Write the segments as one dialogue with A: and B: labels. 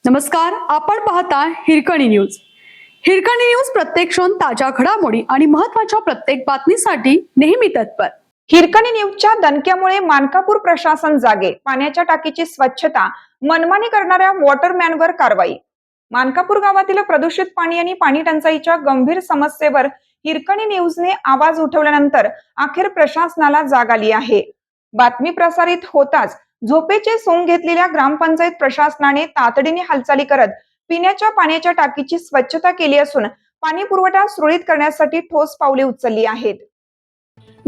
A: नमस्कार, आपण पाहता हिरकणी न्यूज. हिरकणी न्यूज प्रत्येक क्षण ताज्या घडामोडी आणि महत्त्वाच्या प्रत्येक बातमीसाठी नेहमी तत्पर.
B: हिरकणी न्यूजच्या दणक्यामुळे मानकापूर प्रशासन जागे. पाण्याच्या टाकीची स्वच्छता मनमानी करणाऱ्या वॉटरमॅनवर कारवाई. मानकापूर गावातील प्रदूषित पाणी आणि पाणी टंचाईच्या गंभीर समस्येवर हिरकणी न्यूजने आवाज उठवल्यानंतर अखेर प्रशासनाला जाग आली आहे. बातमी प्रसारित होताच झोपेचे सोंग घेतलेल्या ग्रामपंचायत प्रशासनाने तातडीने हालचाली करत पिण्याच्या पाण्याच्या टाकीची स्वच्छता केली असून पाणी पुरवठा सुरळीत करण्यासाठी ठोस पावले उचलली आहेत.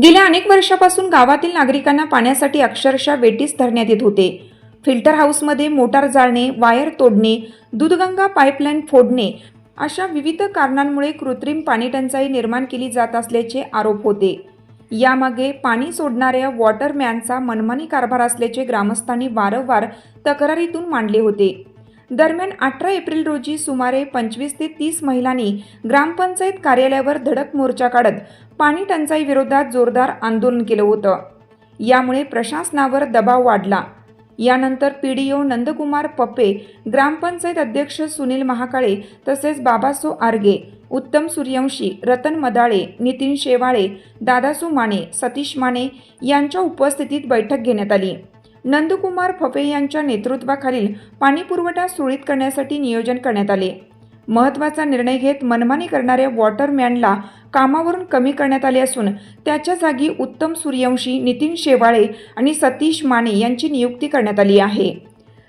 B: गेल्या अनेक वर्षापासून गावातील नागरिकांना पाण्यासाठी अक्षरशः वेठीस धरण्यात येत होते. फिल्टर हाऊसमध्ये मोटार जाळणे, वायर तोडणे, दूधगंगा पाईपलाईन फोडणे अशा विविध कारणांमुळे कृत्रिम पाणी टंचाई निर्माण केली जात असल्याचे आरोप होते. यामागे पाणी सोडणाऱ्या वॉटरमॅनचा मनमानी कारभार असल्याचे ग्रामस्थांनी वारंवार तक्रारीतून मांडले होते. दरम्यान 18 एप्रिल रोजी सुमारे 25 ते 30 महिलांनी ग्रामपंचायत कार्यालयावर धडक मोर्चा काढत पाणी टंचाई विरोधात जोरदार आंदोलन केलं होतं. यामुळे प्रशासनावर दबाव वाढला. यानंतर पीडीओ नंदकुमार पप्पे, ग्रामपंचायत अध्यक्ष सुनील महाकाळे तसेच बाबासो आर्गे, उत्तम सूर्यवंशी, रतन मदाळे, नितीन शेवाळे, दादासू माने, सतीश माने यांच्या उपस्थितीत बैठक घेण्यात आली. नंदकुमार फपे यांच्या नेतृत्वाखालील पाणी पुरवठा सुरळीत करण्यासाठी नियोजन करण्यात आले. महत्त्वाचा निर्णय घेत मनमानी करणाऱ्या वॉटरमॅनला कामावरून कमी करण्यात आले असून त्याच्या जागी उत्तम सूर्यवंशी, नितीन शेवाळे आणि सतीश माने यांची नियुक्ती करण्यात आली आहे.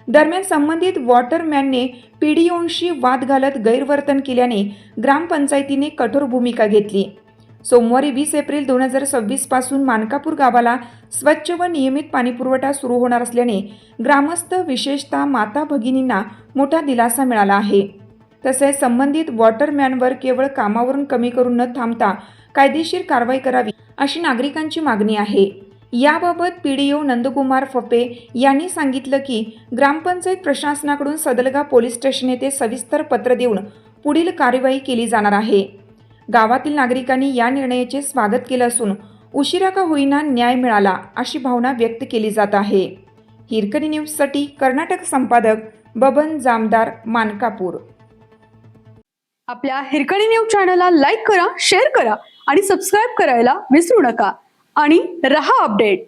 B: दरम्यान संबंधित वॉटरमॅनने पीडीओंशी वाद घालत गैरवर्तन केल्याने ग्रामपंचायतीने कठोर भूमिका घेतली. सोमवारी 20 एप्रिल 2026 पासून मानकापूर गावाला स्वच्छ व नियमित पाणीपुरवठा सुरू होणार असल्याने ग्रामस्थ विशेषतः माता भगिनींना मोठा दिलासा मिळाला आहे. तसेच संबंधित वॉटरमॅनवर केवळ कामावरून कमी करून न थांबता कायदेशीर कारवाई करावी अशी नागरिकांची मागणी आहे. याबाबत पीडीओ नंदकुमार फपे यांनी सांगितलं की ग्रामपंचायत प्रशासनाकडून सदलगा पोलीस स्टेशन येथे सविस्तर पत्र देऊन पुढील कार्यवाही केली जाणार आहे. गावातील नागरिकांनी या निर्णयाचे स्वागत केलं असून उशिरा का होईना न्याय मिळाला अशी भावना व्यक्त केली जात आहे. हिरकणी न्यूजसाठी कर्नाटक संपादक बबन जामदार, मानकापूर.
A: आपल्या हिरकणी न्यूज चॅनलला लाईक करा, शेअर करा आणि सबस्क्राईब करायला विसरू नका आणि रहा अपडेट.